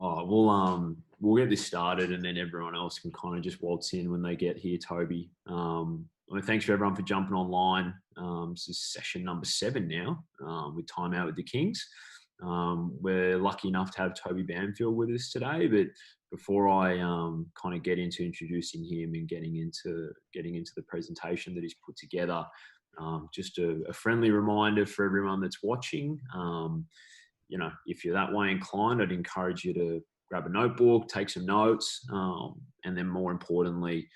Oh, we'll get this started, and then everyone else can kind of just waltz in when they get here, Toby. Thanks for everyone for jumping online. This is session number 7 now with Timeout with the Kings. We're lucky enough to have Toby Banfield with us today, but before I kind of get into introducing him and getting into the presentation that he's put together, just a friendly reminder for everyone that's watching. If you're that way inclined, I'd encourage you to grab a notebook, take some notes, and then more importantly,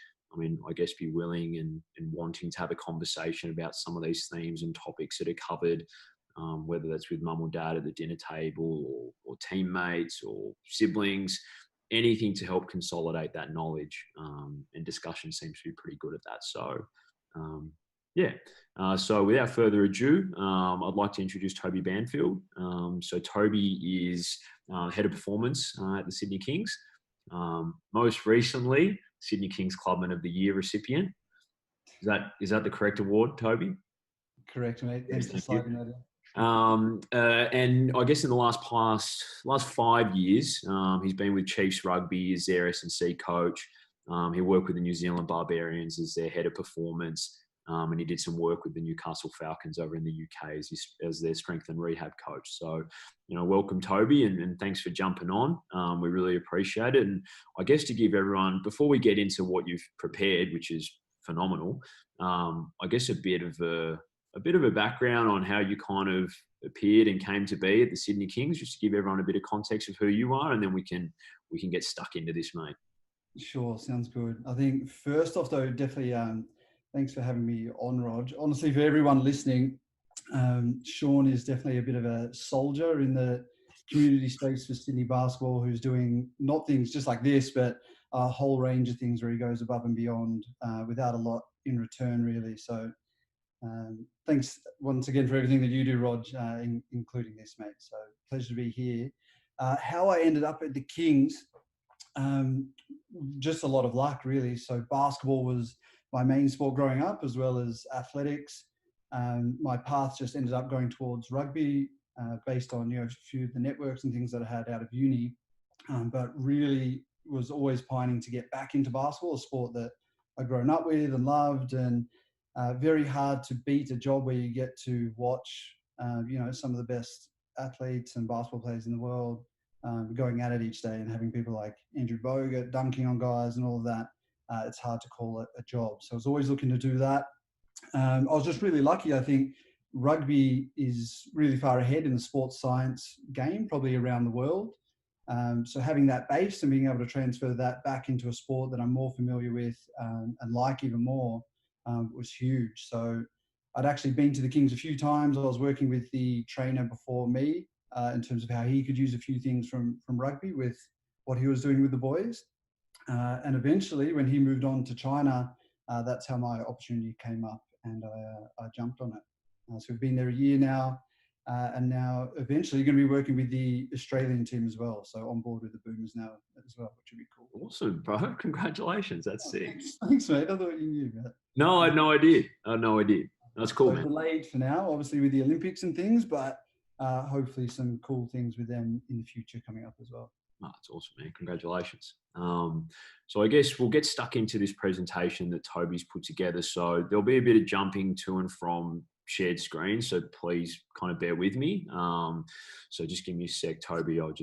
I guess be willing and wanting to have a conversation about some of these themes and topics that are covered, whether that's with mum or dad at the dinner table or teammates or siblings, anything to help consolidate that knowledge. And discussion seems to be pretty good at that. So, so without further ado, I'd like to introduce Toby Banfield. So Toby is head of performance at the Sydney Kings. Most recently, Sydney Kings Clubman of the Year recipient. Is that the correct award, Toby? Correct, mate. Thanks for sliding that in. And I guess in the last 5 years, he's been with Chiefs Rugby as their S&C coach. He worked with the New Zealand Barbarians as their head of performance. And he did some work with the Newcastle Falcons over in the UK as their strength and rehab coach. So, welcome, Toby, and thanks for jumping on. We really appreciate it. And I guess to give everyone, before we get into what you've prepared, which is phenomenal, I guess a bit of a background on how you kind of appeared and came to be at the Sydney Kings, just to give everyone a bit of context of who you are, and then we can get stuck into this, mate. Sure, sounds good. I think first off, though, definitely thanks for having me on, Rog. Honestly, for everyone listening, Sean is definitely a bit of a soldier in the community space for Sydney basketball, who's doing not things just like this, but a whole range of things where he goes above and beyond without a lot in return, really. So thanks once again for everything that you do, Rog, including this, mate. So pleasure to be here. How I ended up at the Kings, just a lot of luck, really. So basketball was my main sport growing up, as well as athletics. My path just ended up going towards rugby, based on a few of the networks and things that I had out of uni, but really was always pining to get back into basketball, a sport that I'd grown up with and loved, and very hard to beat a job where you get to watch some of the best athletes and basketball players in the world going at it each day, and having people like Andrew Bogut dunking on guys and all of that. It's hard to call it a job. So I was always looking to do that. I was just really lucky. I think rugby is really far ahead in the sports science game, probably around the world. So having that base and being able to transfer that back into a sport that I'm more familiar with and like even more was huge. So I'd actually been to the Kings a few times. I was working with the trainer before me in terms of how he could use a few things from rugby with what he was doing with the boys. And eventually, when he moved on to China, that's how my opportunity came up, and I jumped on it. So we've been there a year now, and now eventually going to be working with the Australian team as well. So on board with the Boomers now as well, which would be cool. Awesome, bro. Congratulations. That's sick. Thanks, mate. I thought you knew that. No, I had no idea. That's cool, so man. Delayed for now, obviously with the Olympics and things, but hopefully some cool things with them in the future coming up as well. Oh, that's awesome, man. Congratulations. So I guess we'll get stuck into this presentation that Toby's put together. So there'll be a bit of jumping to and from shared screen. So please kind of bear with me. So just give me a sec, Toby. I'll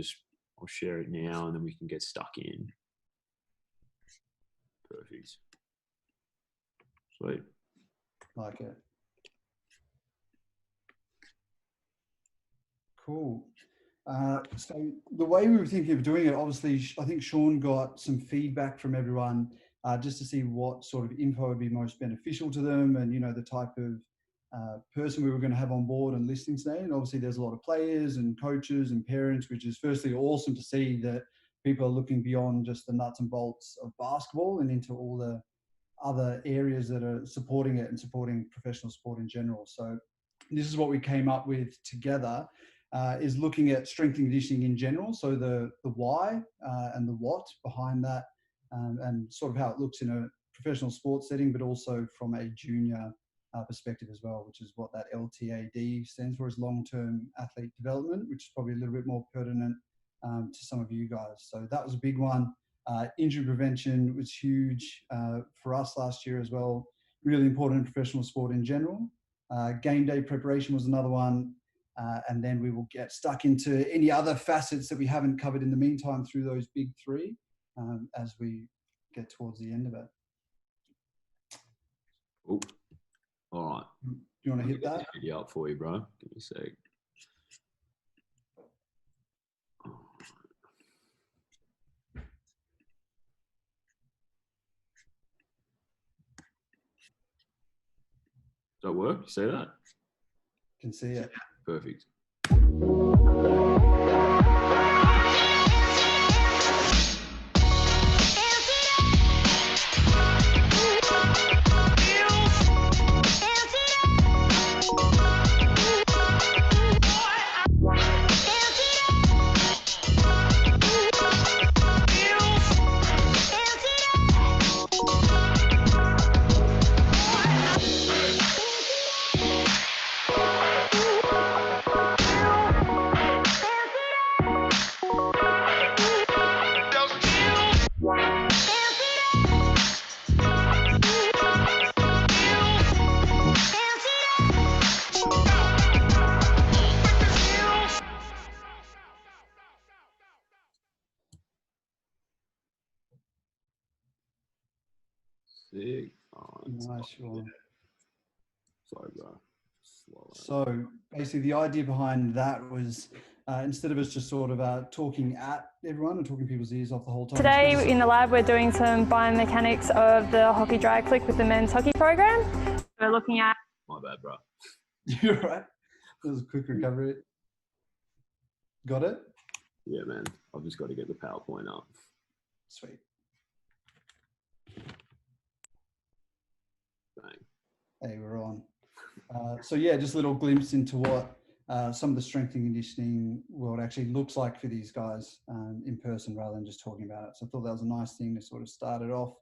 share it now and then we can get stuck in. Perfect. Sweet. Like it. Cool. So the way we were thinking of doing it, obviously, I think Sean got some feedback from everyone just to see what sort of info would be most beneficial to them, and the type of person we were going to have on board and listening today. And obviously, there's a lot of players and coaches and parents, which is firstly awesome to see that people are looking beyond just the nuts and bolts of basketball and into all the other areas that are supporting it and supporting professional sport in general. So this is what we came up with together. Is looking at strength and conditioning in general, so the why and the what behind that, and sort of how it looks in a professional sports setting, but also from a junior perspective as well, which is what that LTAD stands for, is long-term athlete development, which is probably a little bit more pertinent to some of you guys. So that was a big one. Injury prevention was huge for us last year as well. Really important in professional sport in general. Game day preparation was another one. And then we will get stuck into any other facets that we haven't covered in the meantime through those big three as we get towards the end of it. Oh, all right. Do you want to hit that? Video up for you, bro. Give me a sec. Does that work? You see that? Can see it. Perfect. Sick. Oh, Nice one. Sorry, bro. So basically the idea behind that was instead of us just sort of talking at everyone and talking people's ears off the whole time. Today in the lab we're doing some biomechanics of the hockey drag click with the men's hockey program. We're looking at... My bad, bro. You're right. That was a quick recovery. Got it? Yeah, man. I've just got to get the PowerPoint up. Sweet. Bang. Hey, we're on. So yeah, just a little glimpse into what some of the strength and conditioning world actually looks like for these guys in person rather than just talking about it. So I thought that was a nice thing to sort of start it off.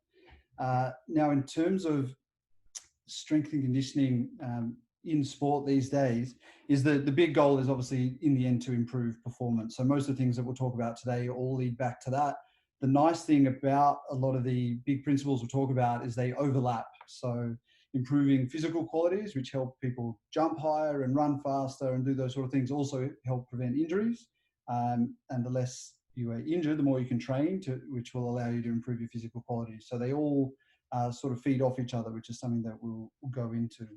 Now, in terms of strength and conditioning in sport these days, is the big goal is obviously in the end to improve performance. So most of the things that we'll talk about today all lead back to that. The nice thing about a lot of the big principles we'll talk about is they overlap. So improving physical qualities, which help people jump higher and run faster and do those sort of things, also help prevent injuries. And the less you are injured, the more you can train, which will allow you to improve your physical qualities. So they all sort of feed off each other, which is something that we'll go into.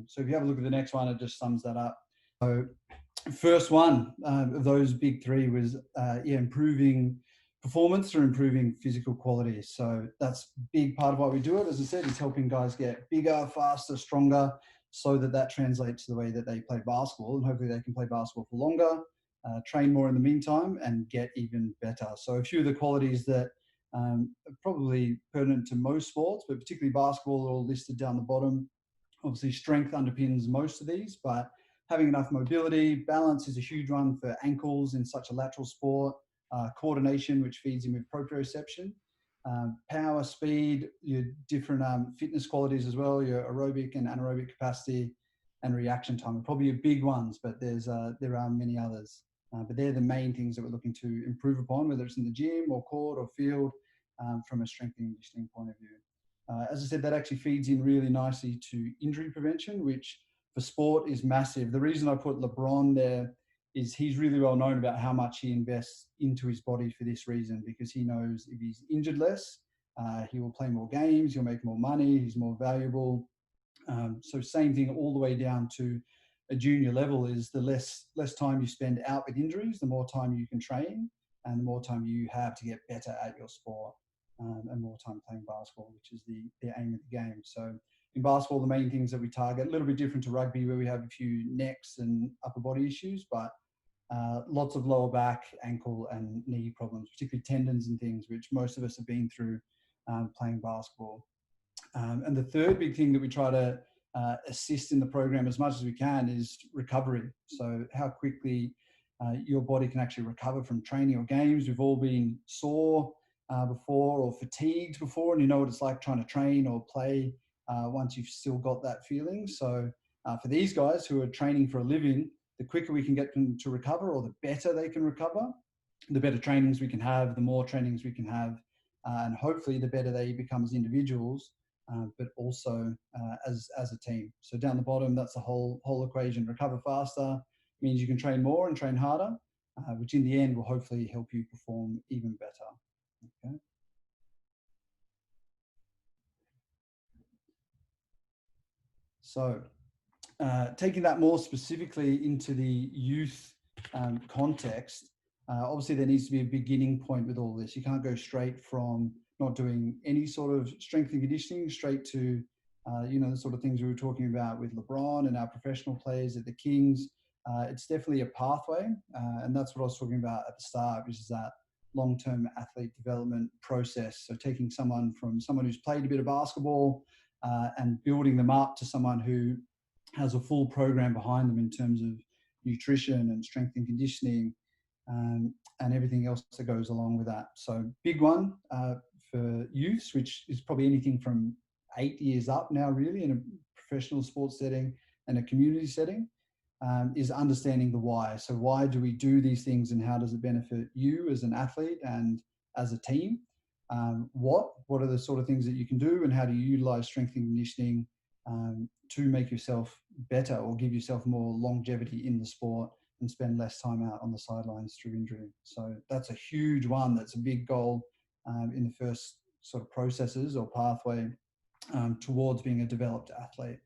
So if you have a look at the next one, it just sums that up. So first one of those big three was improving performance through improving physical quality. So that's a big part of why we do it. As I said, it's helping guys get bigger, faster, stronger, so that translates to the way that they play basketball, and hopefully they can play basketball for longer, train more in the meantime, and get even better. So a few of the qualities that are probably pertinent to most sports, but particularly basketball, are all listed down the bottom. Obviously, strength underpins most of these, but having enough mobility, balance is a huge one for ankles in such a lateral sport. Coordination, which feeds in with proprioception, power, speed, your different fitness qualities as well, your aerobic and anaerobic capacity, and reaction time are probably your big ones, but there are many others. But they're the main things that we're looking to improve upon, whether it's in the gym or court or field, from a strength and conditioning point of view. As I said, that actually feeds in really nicely to injury prevention, which for sport is massive. The reason I put LeBron there is he's really well known about how much he invests into his body for this reason, because he knows if he's injured less, he will play more games, he'll make more money, he's more valuable. So same thing all the way down to a junior level is the less time you spend out with injuries, the more time you can train and the more time you have to get better at your sport, and more time playing basketball, which is the aim of the game. So in basketball, the main things that we target, a little bit different to rugby where we have a few necks and upper body issues, but lots of lower back, ankle and knee problems, particularly tendons and things, which most of us have been through playing basketball. And the third big thing that we try to assist in the program as much as we can is recovery. So how quickly your body can actually recover from training or games. We've all been sore before or fatigued before, and you know what it's like trying to train or play once you've still got that feeling. So for these guys who are training for a living, the quicker we can get them to recover or the better they can recover, the better trainings we can have, the more trainings we can have, and hopefully the better they become as individuals, but also as a team. So down the bottom, that's the whole equation. Recover faster means you can train more and train harder, which in the end will hopefully help you perform even better. Okay. So taking that more specifically into the youth context, obviously there needs to be a beginning point with all this. You can't go straight from not doing any sort of strength and conditioning straight to, the sort of things we were talking about with LeBron and our professional players at the Kings. It's definitely a pathway, and that's what I was talking about at the start, which is that long-term athlete development process. So taking someone who's played a bit of basketball and building them up to someone who has a full program behind them in terms of nutrition and strength and conditioning, and everything else that goes along with that. So big one for youths, which is probably anything from 8 years up now, really, in a professional sports setting and a community setting, is understanding the why. So why do we do these things, and how does it benefit you as an athlete and as a team? What are the sort of things that you can do, and how do you utilize strength and conditioning to make yourself better or give yourself more longevity in the sport and spend less time out on the sidelines through injury? So that's a huge one. That's a big goal in the first sort of processes or pathway towards being a developed athlete.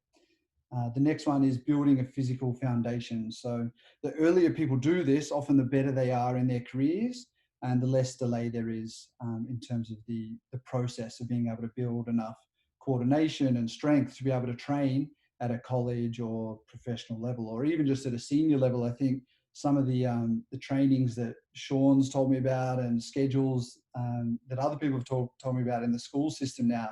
The next one is building a physical foundation. So the earlier people do this, often the better they are in their careers, and the less delay there is in terms of the process of being able to build enough coordination and strength to be able to train at a college or professional level, or even just at a senior level. I think some of the trainings that Sean's told me about and schedules that other people have told me about in the school system now,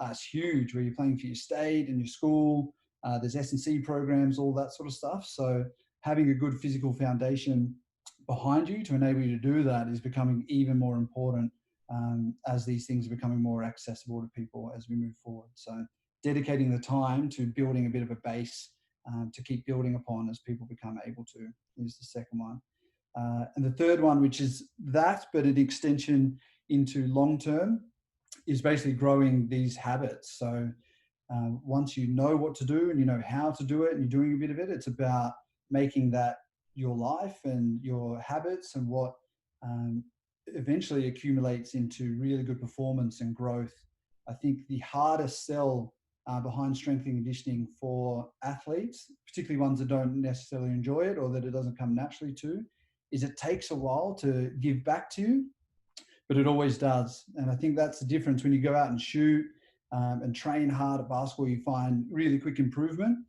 it's huge, where you're playing for your state and your school. There's S&C programs, all that sort of stuff. So having a good physical foundation behind you to enable you to do that is becoming even more important as these things are becoming more accessible to people as we move forward. So dedicating the time to building a bit of a base to keep building upon as people become able to is the second one. And the third one, which is that, but an extension into long term, is basically growing these habits. So once you know what to do and you know how to do it and you're doing a bit of it, it's about making that your life and your habits, and what eventually accumulates into really good performance and growth. I think the hardest sell behind strength and conditioning for athletes, particularly ones that don't necessarily enjoy it or that it doesn't come naturally to, is it takes a while to give back to you, but it always does. And I think that's the difference. When you go out and shoot and train hard at basketball, you find really quick improvement.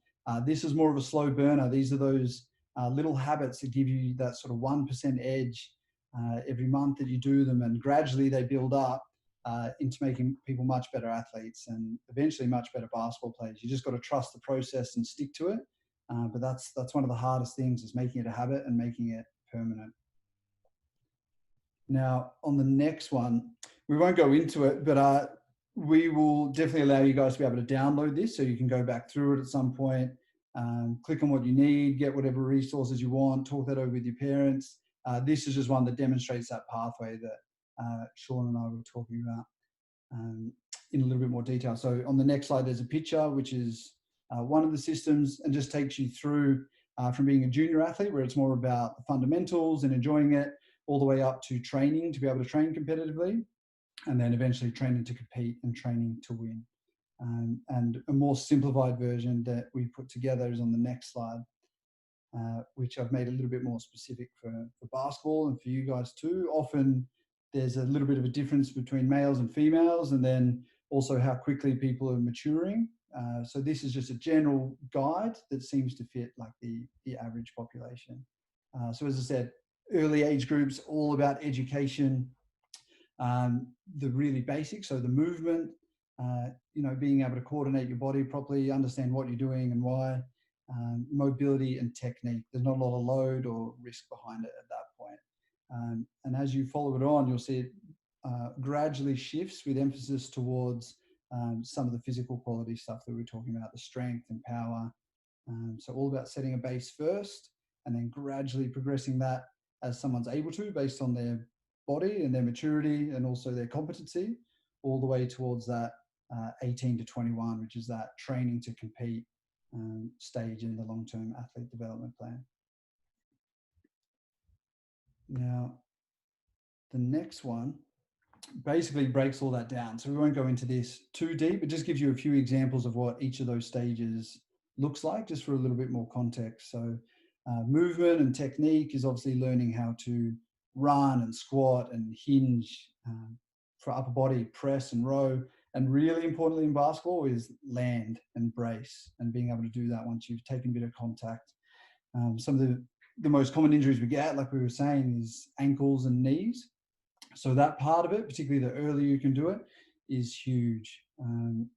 This is more of a slow burner. These are those little habits that give you that sort of 1% edge every month that you do them, and gradually they build up into making people much better athletes and eventually much better basketball players. You just got to trust the process and stick to it. But that's one of the hardest things, is making it a habit and making it permanent. Now, on the next one, we won't go into it, but we will definitely allow you guys to be able to download this so you can go back through it at some point, click on what you need, get whatever resources you want, talk that over with your parents. This is just one that demonstrates that pathway that Sean and I were talking about in a little bit more detail. So on the next slide, there's a picture, which is one of the systems, and just takes you through from being a junior athlete, where it's more about the fundamentals and enjoying it, all the way up to training to be able to train competitively, and then eventually training to compete and training to win. And a more simplified version that we put together is on the next slide, which I've made a little bit more specific for basketball and for you guys too. Often there's a little bit of a difference between males and females, and then also how quickly people are maturing. So this is just a general guide that seems to fit like the average population. So as I said, early age groups, all about education, the really basics, so the movement, being able to coordinate your body properly, understand what you're doing and why, mobility and technique. There's not a lot of load or risk behind it at that point. And as you follow it on, you'll see it gradually shifts with emphasis towards some of the physical quality stuff that we were talking about, the strength and power. So all about setting a base first, and then gradually progressing that as someone's able to based on their body and their maturity and also their competency, all the way towards that 18 to 21, which is that training to compete stage in the long-term athlete development plan. Now, the next one basically breaks all that down. So we won't go into this too deep. It just gives you a few examples of what each of those stages looks like, just for a little bit more context. So movement and technique is obviously learning how to run and squat and hinge for upper body, press and row. And really importantly in basketball is land and brace, and being able to do that once you've taken a bit of contact. Some of the most common injuries we get, like we were saying, is ankles and knees. So that part of it, particularly the earlier you can do it, is huge. And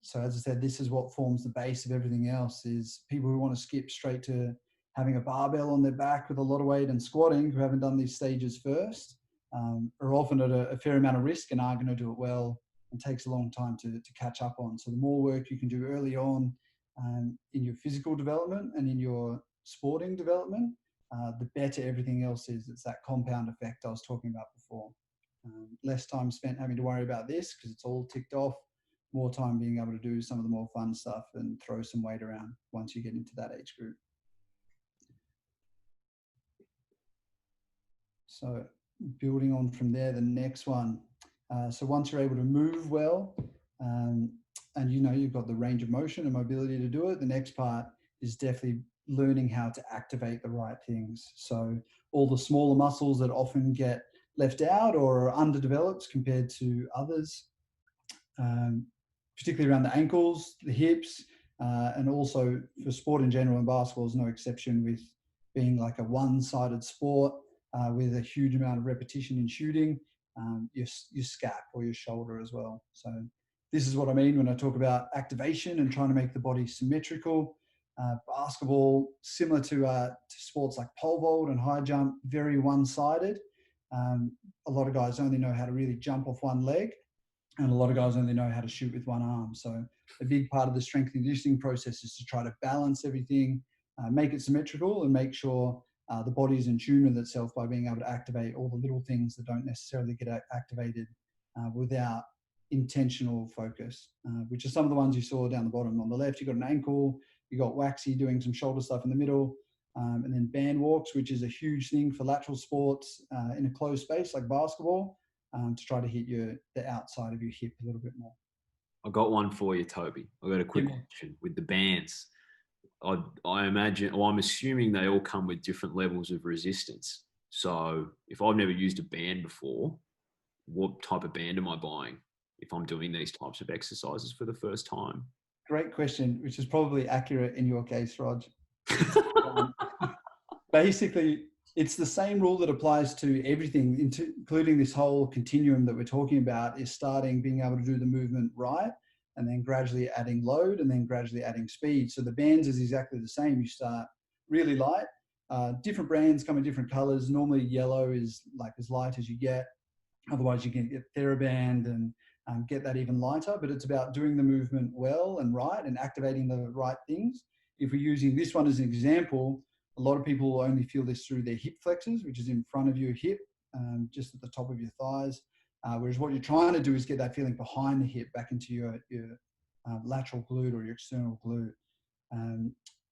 so, as I said, this is what forms the base of everything else, is people who want to skip straight to having a barbell on their back with a lot of weight and squatting, who haven't done these stages first, are often at a fair amount of risk and are going to do it well, and takes a long time to catch up on. So the more work you can do early on in your physical development and in your sporting development, the better everything else is. It's that compound effect I was talking about before. Less time spent having to worry about this because it's all ticked off, more time being able to do some of the more fun stuff and throw some weight around once you get into that age group. So building on from there, the next one. So once you're able to move well, and you know you've got the range of motion and mobility to do it, the next part is definitely learning how to activate the right things. So all the smaller muscles that often get left out or are underdeveloped compared to others, particularly around the ankles, the hips, and also for sport in general, and basketball is no exception, with being like a one-sided sport with a huge amount of repetition in shooting, your scap or your shoulder as well. So this is what I mean when I talk about activation and trying to make the body symmetrical. Basketball, similar to sports like pole vault and high jump, very one-sided. A lot of guys only know how to really jump off one leg, and a lot of guys only know how to shoot with one arm. So a big part of the strength and conditioning process is to try to balance everything, make it symmetrical, and make sure the body is in tune with itself by being able to activate all the little things that don't necessarily get activated without intentional focus, which are some of the ones you saw down the bottom. On the left, you've got an ankle, you got Waxy doing some shoulder stuff in the middle, and then band walks, which is a huge thing for lateral sports in a closed space like basketball, to try to hit the outside of your hip a little bit more. I got one for you, Toby. I got a quick question with the bands. I imagine, or I'm assuming they all come with different levels of resistance. So if I've never used a band before, what type of band am I buying if I'm doing these types of exercises for the first time? Great question, which is probably accurate in your case, Rog. Basically, it's the same rule that applies to everything, including this whole continuum that we're talking about, is starting being able to do the movement right, and then gradually adding load, and then gradually adding speed. So the bands is exactly the same. You start really light. Different brands come in different colors. Normally yellow is like as light as you get. Otherwise you can get TheraBand and get that even lighter, but it's about doing the movement well and right and activating the right things. If we're using this one as an example, a lot of people only feel this through their hip flexors, which is in front of your hip, just at the top of your thighs. Whereas what you're trying to do is get that feeling behind the hip back into your lateral glute or your external glute.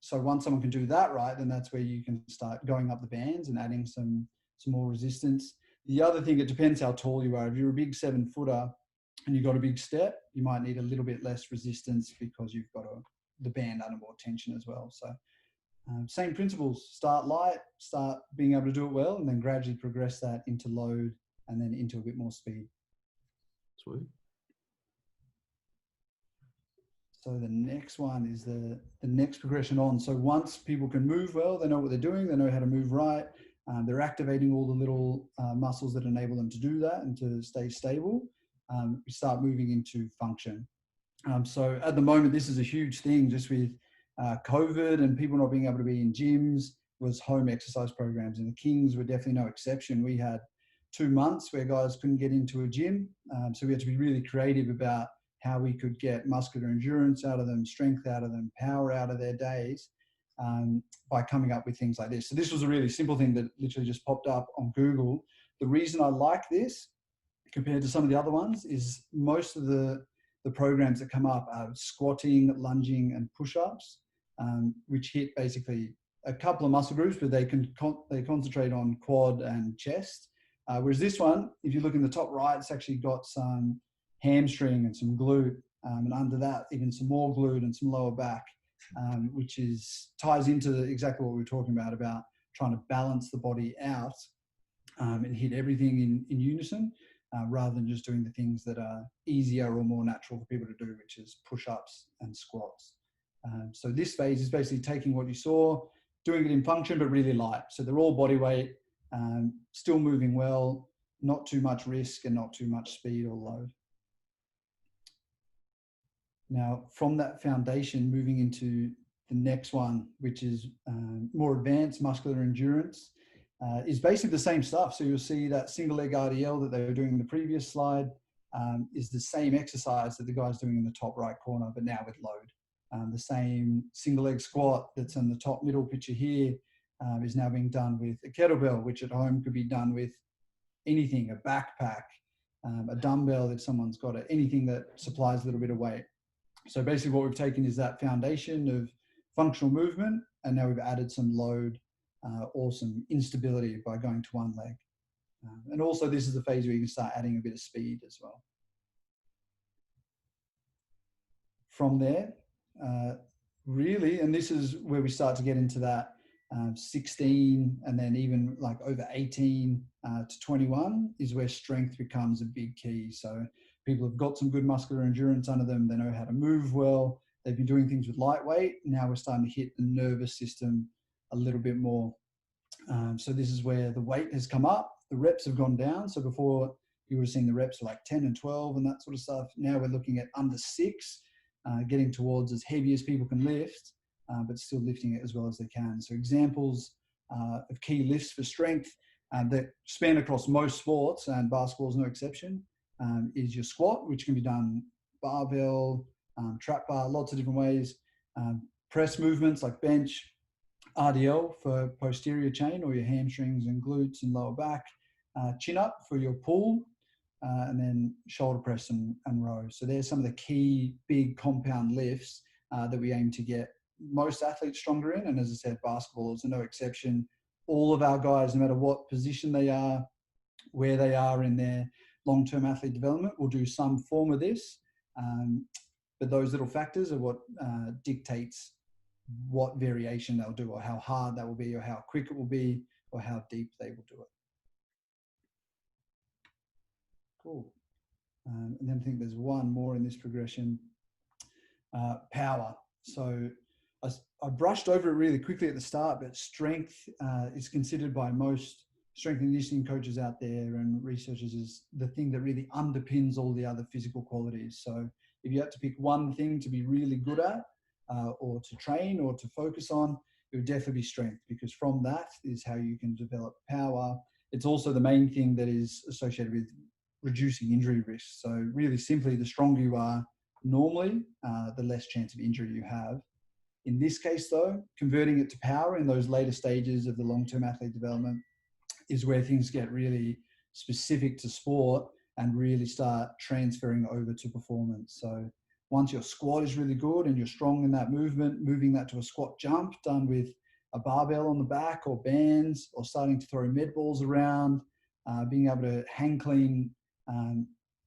So once someone can do that right, then that's where you can start going up the bands and adding some more resistance. The other thing, it depends how tall you are. If you're a big 7-footer and you've got a big step, you might need a little bit less resistance because you've got the band under more tension as well. So same principles, start light, start being able to do it well, and then gradually progress that into load and then into a bit more speed. Sweet. So the next one is the next progression on. So once people can move well, they know what they're doing, they know how to move right, they're activating all the little muscles that enable them to do that and to stay stable, we start moving into function. So at the moment, this is a huge thing just with COVID and people not being able to be in gyms, was home exercise programs. And the Kings were definitely no exception. We had 2 months where guys couldn't get into a gym. So we had to be really creative about how we could get muscular endurance out of them, strength out of them, power out of their days. by coming up with things like this. So this was a really simple thing that literally just popped up on Google. The reason I like this compared to some of the other ones is most of the programs that come up are squatting, lunging, and push-ups, which hit basically a couple of muscle groups, but they concentrate on quad and chest. Whereas this one, if you look in the top right, it's actually got some hamstring and some glute, and under that, even some more glute and some lower back, which ties into exactly what we were talking about trying to balance the body out and hit everything in unison, rather than just doing the things that are easier or more natural for people to do, which is push-ups and squats. So this phase is basically taking what you saw, doing it in function, but really light. So they're all body weight, still moving well, not too much risk and not too much speed or load. Now, from that foundation, moving into the next one, which is more advanced muscular endurance, is basically the same stuff. So you'll see that single leg RDL that they were doing in the previous slide is the same exercise that the guy's doing in the top right corner, but now with load. The same single leg squat that's in the top middle picture here is now being done with a kettlebell, which at home could be done with anything, a backpack, a dumbbell if someone's got it, anything that supplies a little bit of weight. So basically what we've taken is that foundation of functional movement, and now we've added some load or some instability by going to one leg. And also this is the phase where you can start adding a bit of speed as well. From there, really, and this is where we start to get into that 16 and then even like over 18 to 21 is where strength becomes a big key. So people have got some good muscular endurance under them. They know how to move well. They've been doing things with lightweight. Now we're starting to hit the nervous system a little bit more. So this is where the weight has come up. The reps have gone down. So before you were seeing the reps are like 10 and 12 and that sort of stuff. Now we're looking at under 6, getting towards as heavy as people can lift, but still lifting it as well as they can. So examples of key lifts for strength that span across most sports, and basketball is no exception, is your squat, which can be done barbell, trap bar, lots of different ways. Press movements like bench, RDL for posterior chain or your hamstrings and glutes and lower back, chin up for your pull, and then shoulder press and row. So there's some of the key big compound lifts that we aim to get most athletes stronger in. And as I said, basketball is no exception. All of our guys, no matter what position they are, where they are in their long-term athlete development, will do some form of this. But those little factors are what dictates what variation they'll do, or how hard that will be, or how quick it will be, or how deep they will do it. Cool. And then I think there's one more in this progression, power. So I brushed over it really quickly at the start, but strength is considered by most strength and conditioning coaches out there and researchers is the thing that really underpins all the other physical qualities. So if you had to pick one thing to be really good at, or to train or to focus on, it would definitely be strength, because from that is how you can develop power. It's also the main thing that is associated with reducing injury risk. So really simply, the stronger you are normally, the less chance of injury you have. In this case though, converting it to power in those later stages of the long-term athlete development is where things get really specific to sport and really start transferring over to performance. So once your squat is really good and you're strong in that movement, moving that to a squat jump done with a barbell on the back or bands, or starting to throw med balls around, being able to hang clean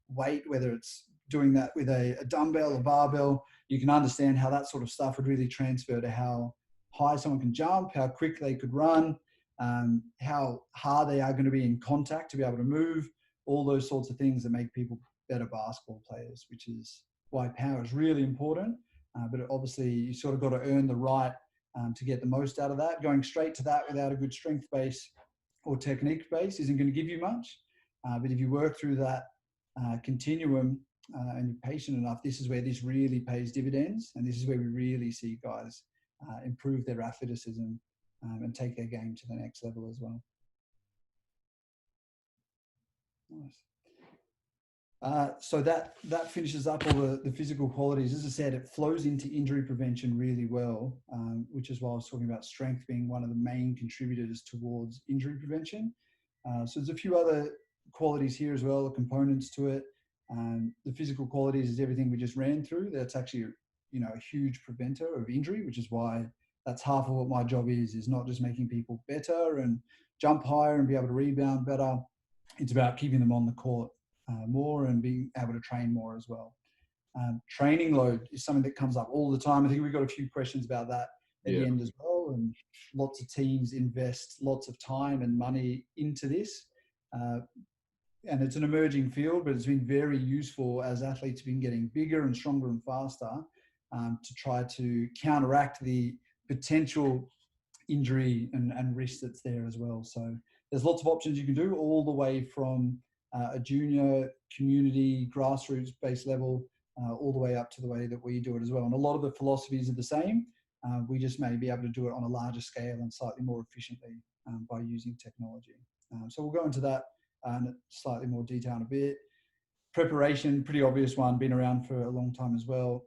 weight, whether it's doing that with a dumbbell or barbell, you can understand how that sort of stuff would really transfer to how high someone can jump, how quick they could run, how hard they are going to be in contact to be able to move, all those sorts of things that make people better basketball players, which is why power is really important. But obviously you sort of got to earn the right to get the most out of that. Going straight to that without a good strength base or technique base isn't going to give you much. But if you work through that continuum and you're patient enough, this is where this really pays dividends. And this is where we really see guys improve their athleticism and take their game to the next level as well. Nice. So that finishes up all the physical qualities. As I said, it flows into injury prevention really well, which is why I was talking about strength being one of the main contributors towards injury prevention. So there's a few other qualities here as well, the components to it. The physical qualities is everything we just ran through. That's actually, a huge preventer of injury, which is why that's half of what my job is not just making people better and jump higher and be able to rebound better. It's about keeping them on the court more and being able to train more as well. Training load is something that comes up all the time. I think we've got a few questions about that at the end as well. And lots of teams invest lots of time and money into this. And it's an emerging field, but it's been very useful as athletes have been getting bigger and stronger and faster to try to counteract the potential injury and risk that's there as well. So there's lots of options you can do, all the way from a junior, community, grassroots based level, all the way up to the way that we do it as well. And a lot of the philosophies are the same. We just may be able to do it on a larger scale and slightly more efficiently by using technology. So we'll go into that in slightly more detail in a bit. Preparation, pretty obvious one, been around for a long time as well.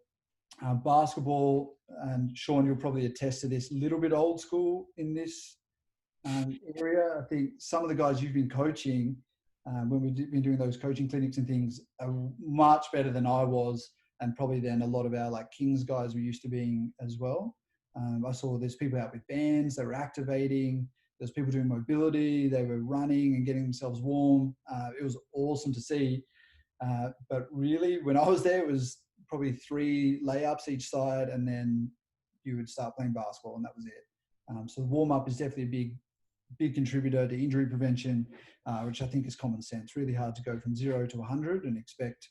Basketball, and Sean, you'll probably attest to this, a little bit old school in this area. I think some of the guys you've been coaching, when we've been doing those coaching clinics and things, are much better than I was, and probably than a lot of our Kings guys were used to being as well. I saw there's people out with bands, they were activating, there's people doing mobility, they were running and getting themselves warm. It was awesome to see. But really, when I was there, it was probably 3 layups each side, and then you would start playing basketball, and that was it. So the warm-up is definitely a big contributor to injury prevention, which I think is common sense. Really hard to go from 0 to 100 and expect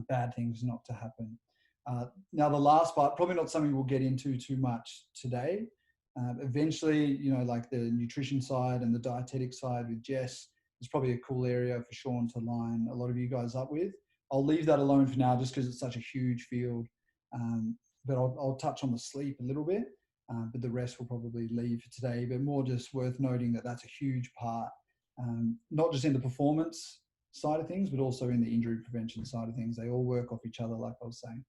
bad things not to happen. Now, the last part, probably not something we'll get into too much today. Eventually, like the nutrition side and the dietetic side with Jess is probably a cool area for Sean to line a lot of you guys up with. I'll leave that alone for now just because it's such a huge field. But I'll touch on the sleep a little bit, but the rest will probably leave for today. But more just worth noting that that's a huge part, not just in the performance side of things, but also in the injury prevention side of things. They all work off each other, like I was saying.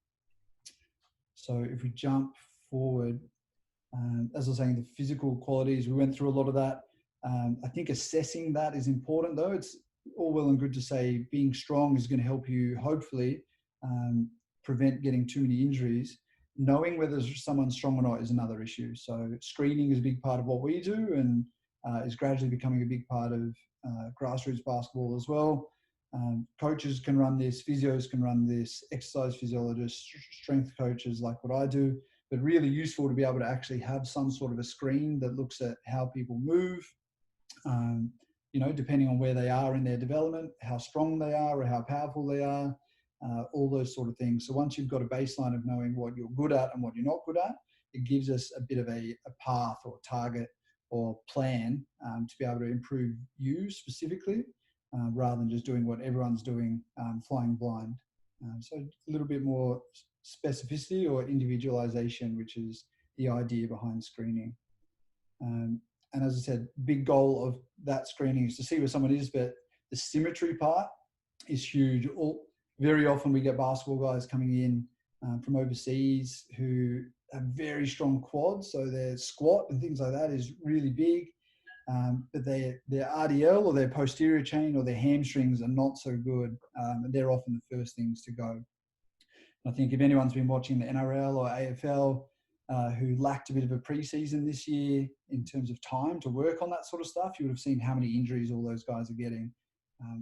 So if we jump forward, as I was saying, the physical qualities, we went through a lot of that. I think assessing that is important, though. It's all well and good to say being strong is going to help you, hopefully, prevent getting too many injuries. Knowing whether someone's strong or not is another issue. So screening is a big part of what we do, and is gradually becoming a big part of grassroots basketball as well. Coaches can run this, physios can run this, exercise physiologists, strength coaches like what I do, but really useful to be able to actually have some sort of a screen that looks at how people move, depending on where they are in their development, how strong they are or how powerful they are, all those sort of things. So once you've got a baseline of knowing what you're good at and what you're not good at, it gives us a bit of a path or target or plan to be able to improve you specifically, rather than just doing what everyone's doing, flying blind. So a little bit more specificity or individualization, which is the idea behind screening. And as I said, big goal of that screening is to see where someone is, but the symmetry part is huge. Very often we get basketball guys coming in from overseas who have very strong quads, so their squat and things like that is really big, but their RDL or their posterior chain or their hamstrings are not so good, and they're often the first things to go. I think if anyone's been watching the NRL or AFL, who lacked a bit of a preseason this year in terms of time to work on that sort of stuff, you would have seen how many injuries all those guys are getting,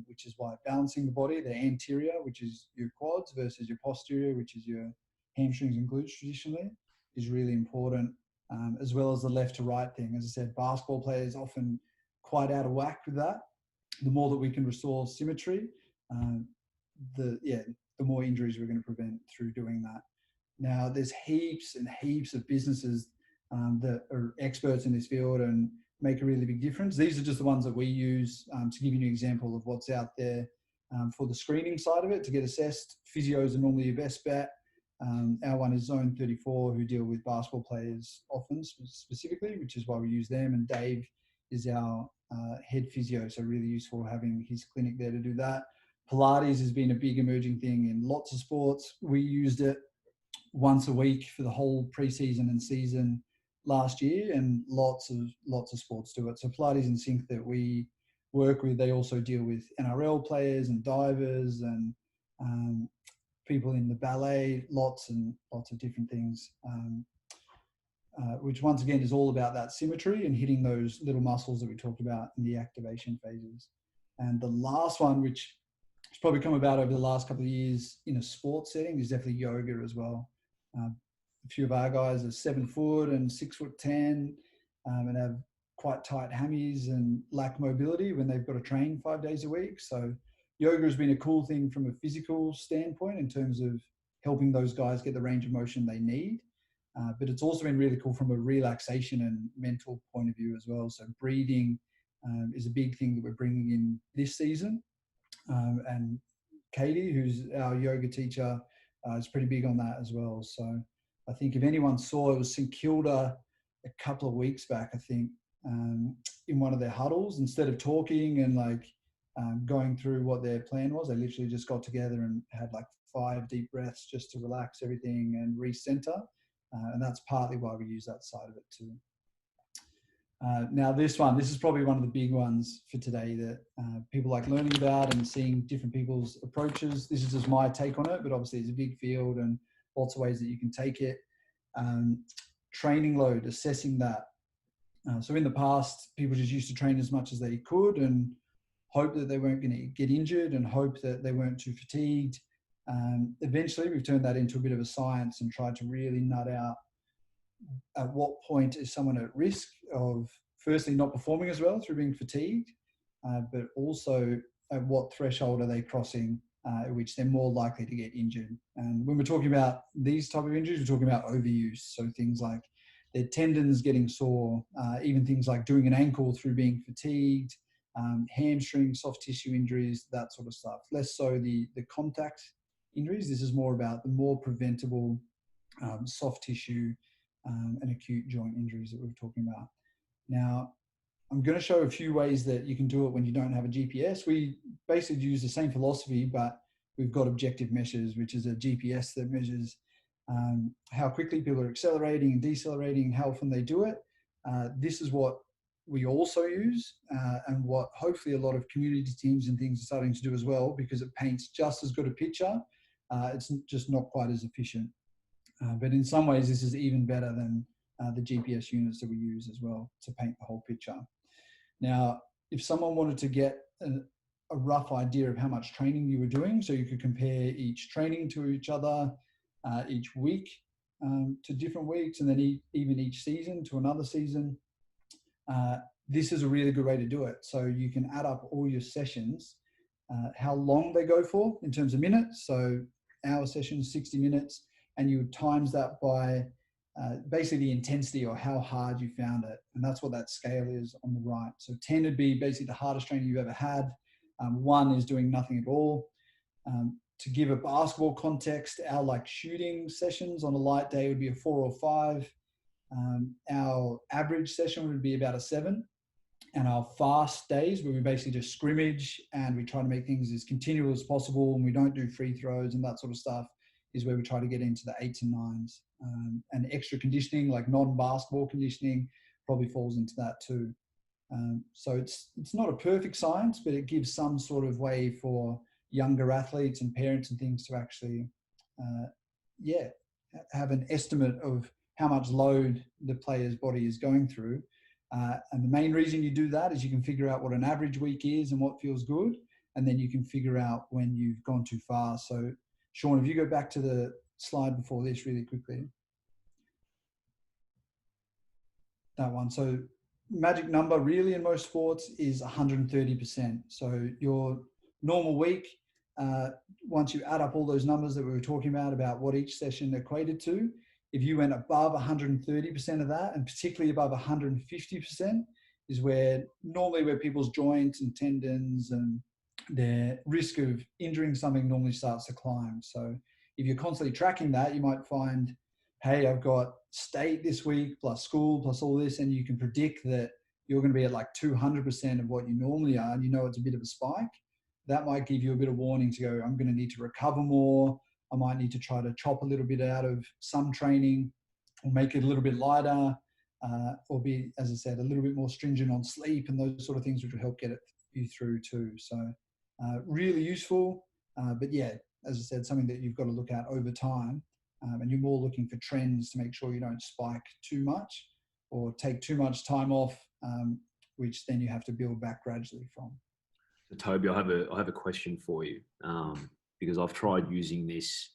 which is why balancing the body, the anterior, which is your quads, versus your posterior, which is your hamstrings and glutes traditionally, is really important, as well as the left to right thing. As I said, basketball players often quite out of whack with that. The more that we can restore symmetry, the more injuries we're going to prevent through doing that. Now, there's heaps and heaps of businesses that are experts in this field and make a really big difference. These are just the ones that we use to give you an example of what's out there for the screening side of it to get assessed. Physios are normally your best bet. Our one is Zone 34, who deal with basketball players often specifically, which is why we use them. And Dave is our head physio, so really useful having his clinic there to do that. Pilates has been a big emerging thing in lots of sports. We used it once a week for the whole preseason and season last year, and lots of sports do it. So Pilates and Sync that we work with, they also deal with NRL players and divers and people in the ballet, lots of different things, which once again is all about that symmetry and hitting those little muscles that we talked about in the activation phases. And the last one, which has probably come about over the last couple of years in a sports setting, is definitely yoga as well. A few of our guys are 7 foot and 6'10", and have quite tight hammies and lack mobility when they've got to train 5 days a week. So yoga has been a cool thing from a physical standpoint in terms of helping those guys get the range of motion they need. But it's also been really cool from a relaxation and mental point of view as well. So breathing is a big thing that we're bringing in this season. And Katie, who's our yoga teacher, is pretty big on that as well. So I think if anyone saw, it was St Kilda a couple of weeks back, I think, in one of their huddles, instead of talking and going through what their plan was, they literally just got together and had 5 deep breaths just to relax everything and recenter. And that's partly why we use that side of it too. Now this is probably one of the big ones for today that people like learning about and seeing different people's approaches. This is just my take on it, but obviously it's a big field and lots of ways that you can take it. Training load, assessing that. So in the past, people just used to train as much as they could and hope that they weren't going to get injured and hope that they weren't too fatigued. Eventually, we've turned that into a bit of a science and tried to really nut out at what point is someone at risk of firstly not performing as well through being fatigued, but also at what threshold are they crossing at which they're more likely to get injured. And when we're talking about these type of injuries, we're talking about overuse. So things like their tendons getting sore, even things like doing an ankle through being fatigued, hamstring, soft tissue injuries, that sort of stuff. Less so the contact injuries. This is more about the more preventable soft tissue and acute joint injuries that we were talking about. Now, I'm going to show a few ways that you can do it when you don't have a GPS. We basically use the same philosophy, but we've got objective measures, which is a GPS that measures how quickly people are accelerating and decelerating, how often they do it. This is what we also use and what hopefully a lot of community teams and things are starting to do as well, because it paints just as good a picture. It's just not quite as efficient. But in some ways, this is even better than the GPS units that we use as well to paint the whole picture. Now, if someone wanted to get a rough idea of how much training you were doing, so you could compare each training to each other, each week to different weeks, and then even each season to another season, this is a really good way to do it. So you can add up all your sessions, how long they go for in terms of minutes. So our session, 60 minutes, and you would times that by basically the intensity or how hard you found it. And that's what that scale is on the right. So 10 would be basically the hardest training you've ever had. 1 is doing nothing at all. To give a basketball context, our shooting sessions on a light day would be a 4 or 5. Our average session would be about a 7. And our fast days, where we basically just scrimmage and we try to make things as continual as possible and we don't do free throws and that sort of stuff, is where we try to get into the 8s and 9s. And extra conditioning, like non-basketball conditioning, probably falls into that too. So it's not a perfect science, but it gives some sort of way for younger athletes and parents and things to actually, have an estimate of how much load the player's body is going through. And the main reason you do that is you can figure out what an average week is and what feels good. And then you can figure out when you've gone too far. So Sean, if you go back to the slide before this really quickly. That one. So magic number really in most sports is 130%. So your normal week, once you add up all those numbers that we were talking about what each session equated to, if you went above 130% of that, and particularly above 150%, is where people's joints and tendons and their risk of injuring something normally starts to climb. So if you're constantly tracking that, you might find, hey, I've got state this week plus school plus all this, and you can predict that you're going to be at 200% of what you normally are, and it's a bit of a spike. that might give you a bit of warning to go, I'm going to need to recover more. I might need to try to chop a little bit out of some training or make it a little bit lighter, or be, as I said, a little bit more stringent on sleep and those sort of things, which will help get you through too. So really useful. But yeah, as I said, something that you've got to look at over time. And you're more looking for trends to make sure you don't spike too much or take too much time off, which then you have to build back gradually from. So Toby, I have a question for you, because I've tried using this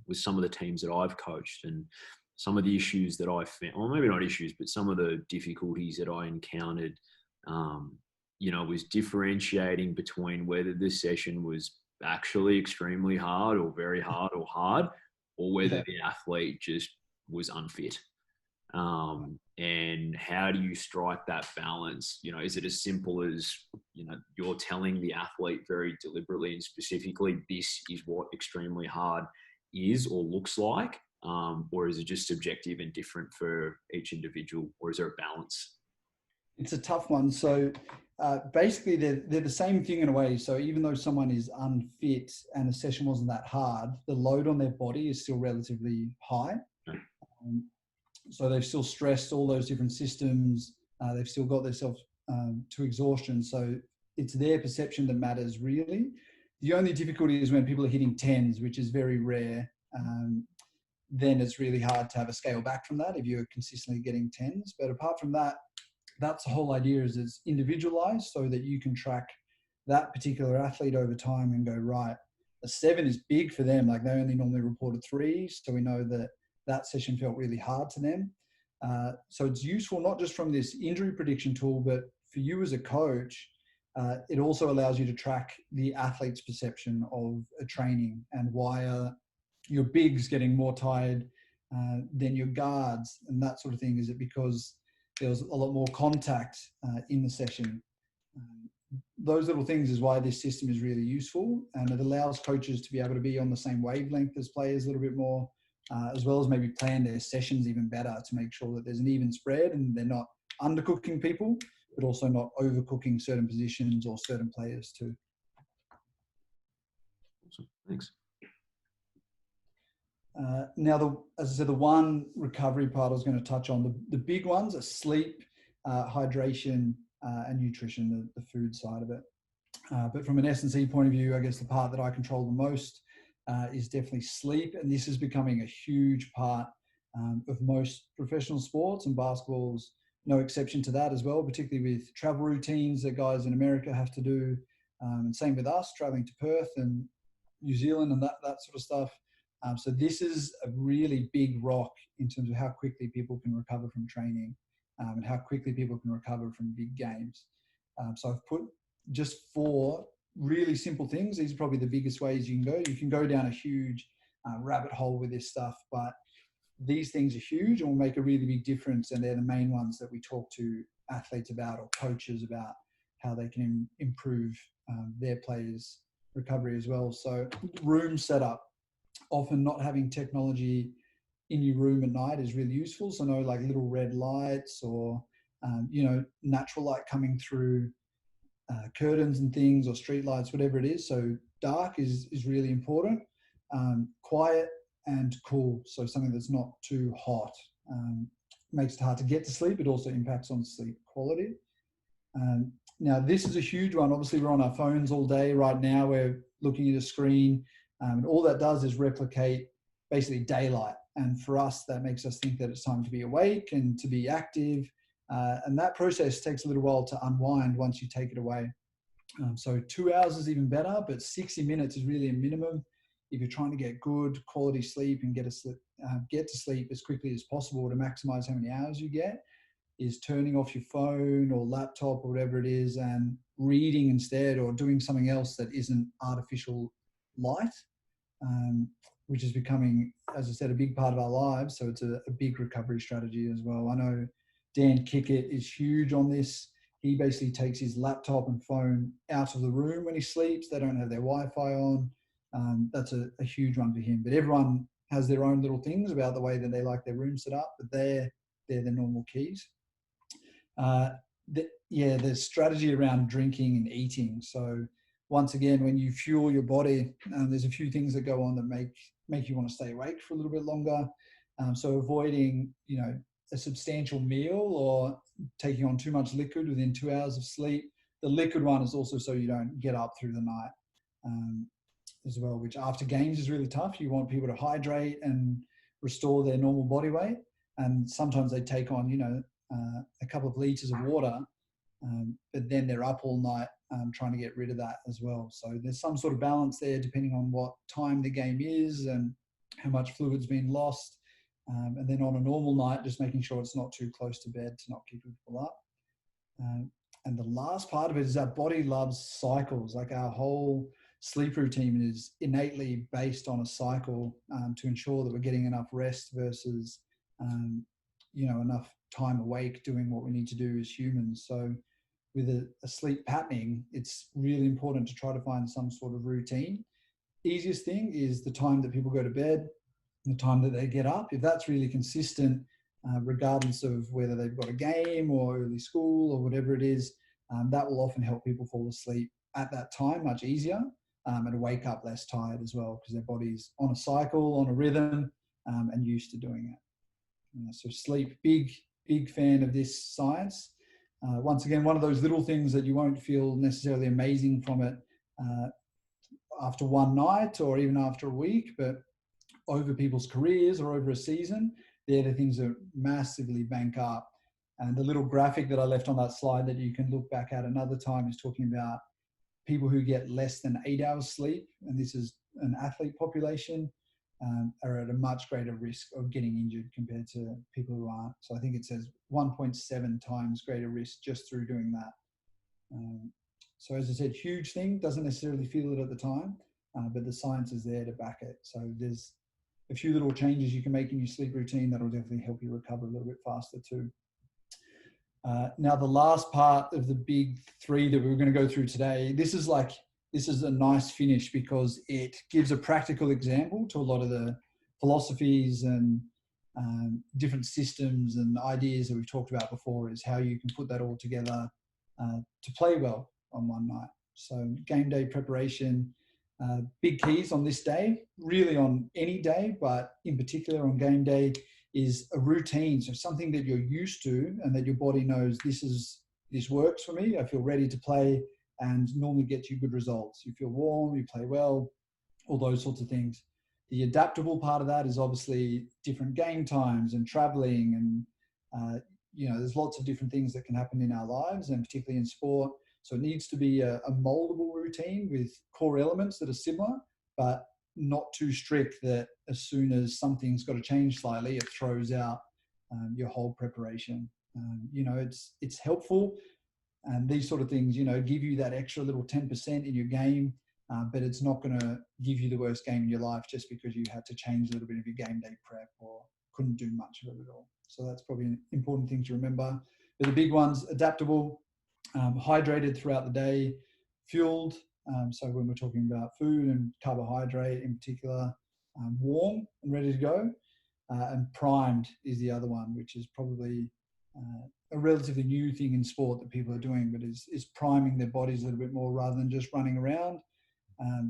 with some of the teams that I've coached, and some of the issues that I found, or maybe not issues, but some of the difficulties that I encountered, was differentiating between whether this session was actually extremely hard or very hard or whether the athlete just was unfit. And how do you strike that balance? Is it as simple as, you're telling the athlete very deliberately and specifically, this is what extremely hard is or looks like? Or is it just subjective and different for each individual, or is there a balance? It's a tough one. So basically they're the same thing in a way. So even though someone is unfit and a session wasn't that hard, the load on their body is still relatively high. Okay. So they've still stressed all those different systems. They've still got themselves to exhaustion. So it's their perception that matters really. The only difficulty is when people are hitting 10s, which is very rare. Then it's really hard to have a scale back from that if you're consistently getting 10s. But apart from that, that's the whole idea, is it's individualized so that you can track that particular athlete over time and go, right, a 7 is big for them. Like they only normally report a 3. So we know that that session felt really hard to them. So it's useful not just from this injury prediction tool, but for you as a coach, it also allows you to track the athlete's perception of a training and why are your bigs getting more tired than your guards and that sort of thing. Is it because there was a lot more contact in the session? Those little things is why this system is really useful, and it allows coaches to be able to be on the same wavelength as players a little bit more, as well as maybe plan their sessions even better to make sure that there's an even spread and they're not undercooking people, but also not overcooking certain positions or certain players too. Awesome. Thanks. Now, as I said, the one recovery part I was going to touch on, the big ones are sleep, hydration, and nutrition, the food side of it. But from an S&C point of view, I guess the part that I control the most is definitely sleep. And this is becoming a huge part of most professional sports, and basketball's no exception to that as well, particularly with travel routines that guys in America have to do. And same with us, traveling to Perth and New Zealand and that sort of stuff. So this is a really big rock in terms of how quickly people can recover from training and how quickly people can recover from big games. So I've put just 4 really simple things. These are probably the biggest ways you can go. You can go down a huge rabbit hole with this stuff, but these things are huge and will make a really big difference. And they're the main ones that we talk to athletes about or coaches about, how they can improve their players' recovery as well. So room setup. Often not having technology in your room at night is really useful. So no like little red lights or, natural light coming through curtains and things, or street lights, whatever it is. So dark is really important. Quiet and cool. So something that's not too hot makes it hard to get to sleep. It also impacts on sleep quality. Now, this is a huge one. Obviously, we're on our phones all day right now. We're looking at a screen. And all that does is replicate basically daylight. And for us, that makes us think that it's time to be awake and to be active. And that process takes a little while to unwind once you take it away. So 2 hours is even better, but 60 minutes is really a minimum. If you're trying to get good quality sleep and get to sleep as quickly as possible to maximize how many hours you get, is turning off your phone or laptop or whatever it is and reading instead, or doing something else that isn't artificial light, which is becoming, as I said, a big part of our lives. So it's a big recovery strategy as well. I know Dan Kickett is huge on this. He basically takes his laptop and phone out of the room when he sleeps. They don't have their Wi-Fi on. That's a huge one for him. But everyone has their own little things about the way that they like their room set up, but they're the normal keys. The strategy around drinking and eating. So once again, when you fuel your body, there's a few things that go on that make you want to stay awake for a little bit longer. So avoiding, a substantial meal or taking on too much liquid within 2 hours of sleep. The liquid one is also so you don't get up through the night as well, which after games is really tough. You want people to hydrate and restore their normal body weight. And sometimes they take on, a couple of liters of water, but then they're up all night trying to get rid of that as well. So there's some sort of balance there depending on what time the game is and how much fluid's been lost. And then on a normal night, just making sure it's not too close to bed to not keep people up. And the last part of it is our body loves cycles. Like our whole sleep routine is innately based on a cycle to ensure that we're getting enough rest versus, enough time awake doing what we need to do as humans. So with a sleep patterning, it's really important to try to find some sort of routine. Easiest thing is the time that people go to bed, the time that they get up. If that's really consistent, regardless of whether they've got a game or early school or whatever it is, that will often help people fall asleep at that time much easier and wake up less tired as well, because their body's on a cycle, on a rhythm, and used to doing it. So sleep, big fan of this science. Once again, one of those little things that you won't feel necessarily amazing from it after one night or even after a week, but over people's careers or over a season, they're the things that massively bank up. And the little graphic that I left on that slide that you can look back at another time is talking about people who get less than 8 hours sleep, and this is an athlete population, are at a much greater risk of getting injured compared to people who aren't. So I think it says 1.7 times greater risk just through doing that. So as I said, huge thing, doesn't necessarily feel it at the time, but the science is there to back it. So there's a few little changes you can make in your sleep routine that'll definitely help you recover a little bit faster too. Now, the last part of the big three that we were going to go through today, this is a nice finish because it gives a practical example to a lot of the philosophies and different systems and ideas that we've talked about before, is how you can put that all together to play well on one night. So game day preparation, big keys on this day, really on any day, but in particular on game day, is a routine. So something that you're used to and that your body knows this works for me. I feel ready to play, and normally gets you good results. You feel warm, you play well, all those sorts of things. The adaptable part of that is obviously different game times and traveling, and there's lots of different things that can happen in our lives, and particularly in sport. So it needs to be a moldable routine with core elements that are similar, but not too strict that as soon as something's got to change slightly, it throws out your whole preparation. It's helpful, and these sort of things, give you that extra little 10% in your game, but it's not going to give you the worst game in your life just because you had to change a little bit of your game day prep or couldn't do much of it at all. So that's probably an important thing to remember. But the big ones: adaptable, hydrated throughout the day, fueled. So when we're talking about food and carbohydrate in particular, warm and ready to go, and primed is the other one, which is probably a relatively new thing in sport that people are doing, but is priming their bodies a little bit more rather than just running around.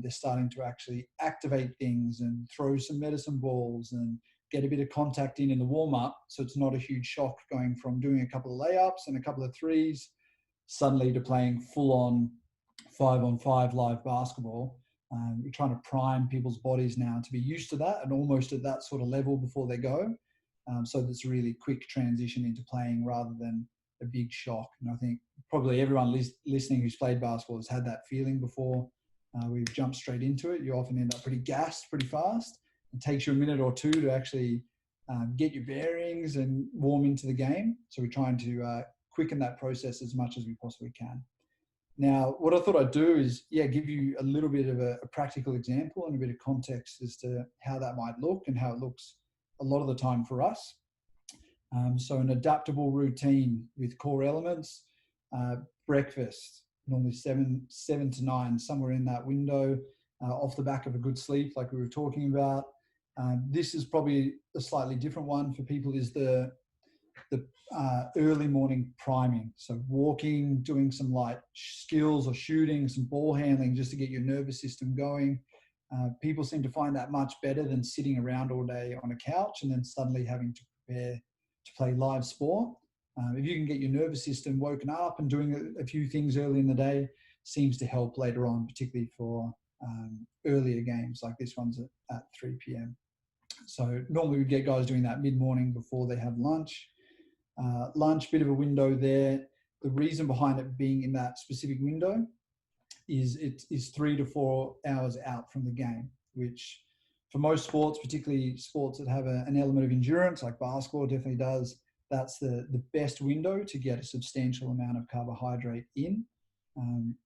They're starting to actually activate things and throw some medicine balls and get a bit of contact in the warm-up, so it's not a huge shock going from doing a couple of layups and a couple of threes suddenly to playing full-on 5-on-5 live basketball. We're trying to prime people's bodies now to be used to that and almost at that sort of level before they go. So that's a really quick transition into playing rather than a big shock. And I think probably everyone listening who's played basketball has had that feeling before. We've jumped straight into it. You often end up pretty gassed pretty fast. It takes you a minute or two to actually get your bearings and warm into the game. So we're trying to quicken that process as much as we possibly can. Now, what I thought I'd do is, give you a little bit of a practical example and a bit of context as to how that might look and how it looks a lot of the time for us. So an adaptable routine with core elements, breakfast, normally 7 to 9, somewhere in that window, off the back of a good sleep like we were talking about. This is probably a slightly different one for people, is the the early morning priming. So walking, doing some light skills or shooting, some ball handling just to get your nervous system going. People seem to find that much better than sitting around all day on a couch and then suddenly having to prepare to play live sport. If you can get your nervous system woken up and doing a few things early in the day, seems to help later on, particularly for earlier games like this one's at 3 p.m. So normally we get guys doing that mid-morning before they have lunch. Lunch, bit of a window there. The reason behind it being in that specific window is it is 3 to 4 hours out from the game, which for most sports, particularly sports that have an element of endurance, like basketball definitely does, that's the best window to get a substantial amount of carbohydrate in.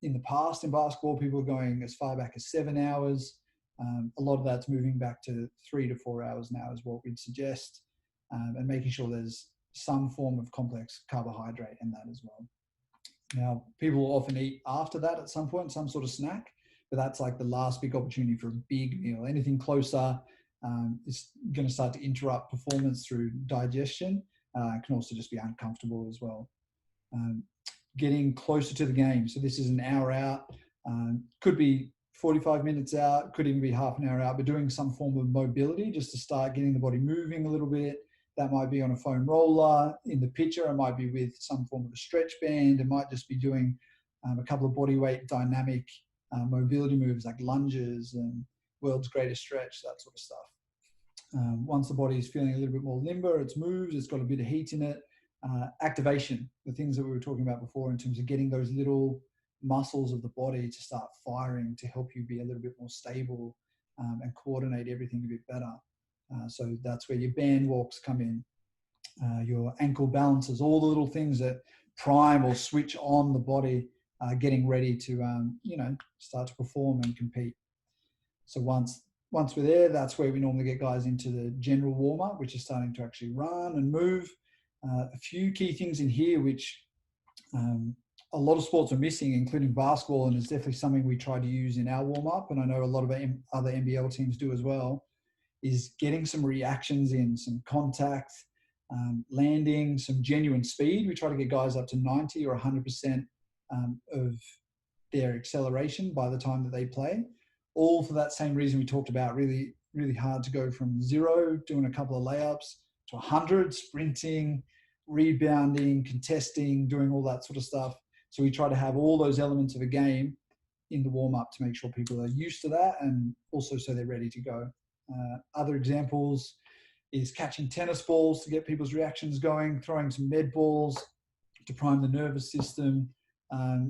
In the past in basketball, people were going as far back as 7 hours. A lot of that's moving back to 3 to 4 hours now is what we'd suggest, and making sure there's some form of complex carbohydrate in that as well. Now, people will often eat after that at some point, some sort of snack, but that's like the last big opportunity for a big meal. Anything closer is going to start to interrupt performance through digestion. Can also just be uncomfortable as well. Getting closer to the game. So this is an hour out, could be 45 minutes out, could even be half an hour out, but doing some form of mobility just to start getting the body moving a little bit. That might be on a foam roller. In the pitcher, it might be with some form of a stretch band. It might just be doing a couple of body weight dynamic mobility moves like lunges and world's greatest stretch, that sort of stuff. Once the body is feeling a little bit more limber, it's moved, it's got a bit of heat in it. Activation, the things that we were talking about before in terms of getting those little muscles of the body to start firing to help you be a little bit more stable and coordinate everything a bit better. So that's where your band walks come in, your ankle balances, all the little things that prime or switch on the body, getting ready to, start to perform and compete. So once we're there, that's where we normally get guys into the general warm-up, which is starting to actually run and move. A few key things in here, which a lot of sports are missing, including basketball, and it's definitely something we try to use in our warm-up, and I know a lot of other NBL teams do as well, is getting some reactions in, some contact, landing, some genuine speed. We try to get guys up to 90 or 100% of their acceleration by the time that they play, all for that same reason we talked about. Really, really hard to go from 0, doing a couple of layups, to 100, sprinting, rebounding, contesting, doing all that sort of stuff. So we try to have all those elements of a game in the warm-up to make sure people are used to that, and also so they're ready to go. Other examples is catching tennis balls to get people's reactions going, throwing some med balls to prime the nervous system.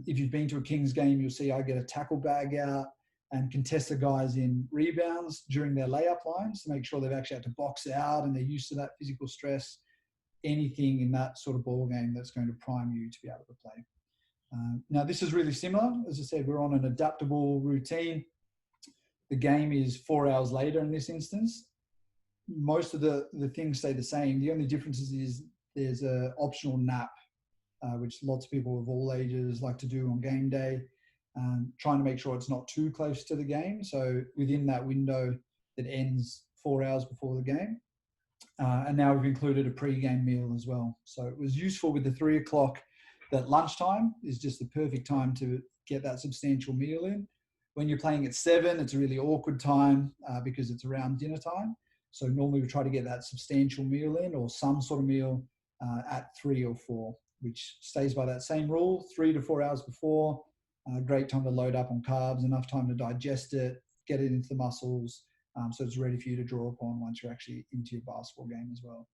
If you've been to a Kings game, you'll see I get a tackle bag out and contest the guys in rebounds during their layup lines to make sure they've actually had to box out and they're used to that physical stress. Anything in that sort of ball game that's going to prime you to be able to play. Now, this is really similar. As I said, we're on an adaptable routine. The game is 4 hours later in this instance. Most of the things stay the same. The only difference is there's an optional nap, which lots of people of all ages like to do on game day, trying to make sure it's not too close to the game. So within that window that ends 4 hours before the game. And now we've included a pre-game meal as well. So it was useful with the 3 o'clock, that lunchtime is just the perfect time to get that substantial meal in. When you're playing at 7, it's a really awkward time because it's around dinner time. So normally we try to get that substantial meal in, or some sort of meal at 3 or 4, which stays by that same rule, 3 to 4 hours before. Great time to load up on carbs, enough time to digest it, get it into the muscles, so it's ready for you to draw upon once you're actually into your basketball game as well.